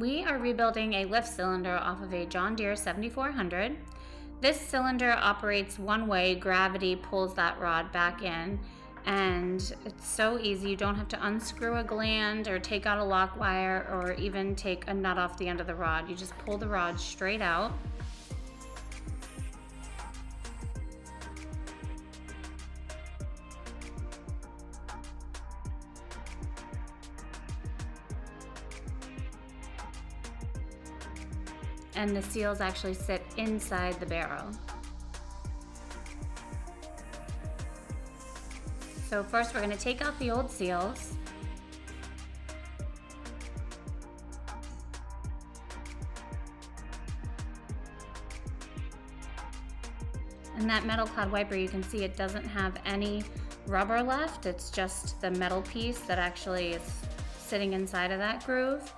We are rebuilding a lift cylinder off of a John Deere 7400. This cylinder operates one way. Gravity pulls that rod back in, and it's so easy. You don't have to unscrew a gland or take out a lock wire or even take a nut off the end of the rod. You just pull the rod straight out. And the seals actually sit inside the barrel. So first we're going to take out the old seals. And that metal cloud wiper, you can see it doesn't have any rubber left. It's just the metal piece that actually is sitting inside of that groove.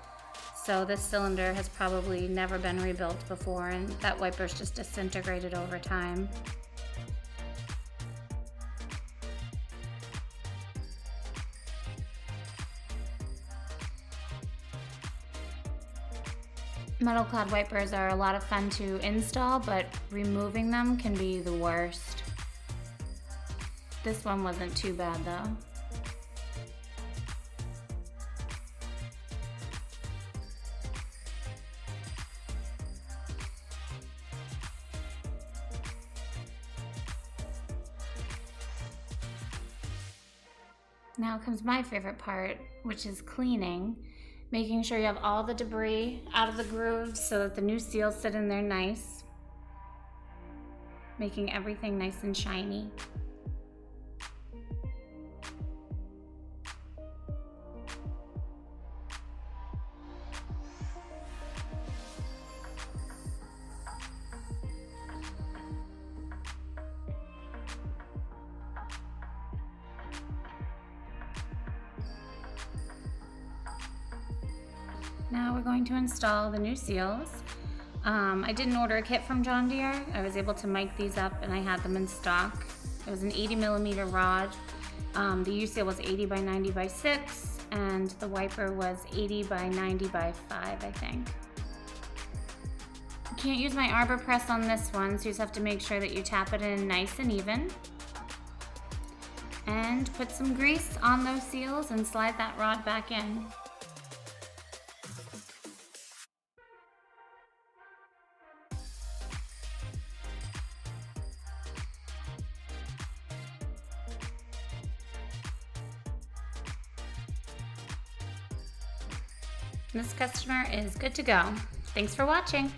So this cylinder has probably never been rebuilt before, and that wiper's just disintegrated over time. Metal cloud wipers are a lot of fun to install, but removing them can be the worst. This one wasn't too bad though. Now comes my favorite part, which is cleaning. Making sure you have all the debris out of the grooves so that the new seals sit in there nice. Making everything nice and shiny. Now we're going to install the new seals. I didn't order a kit from John Deere. I was able to mic these up and I had them in stock. It was an 80mm rod. The U-seal was 80 by 90 by 6 and the wiper was 80 by 90 by 5, I think. You can't use my arbor press on this one, so you just have to make sure that you tap it in nice and even. And put some grease on those seals and slide that rod back in. This customer is good to go. Thanks for watching.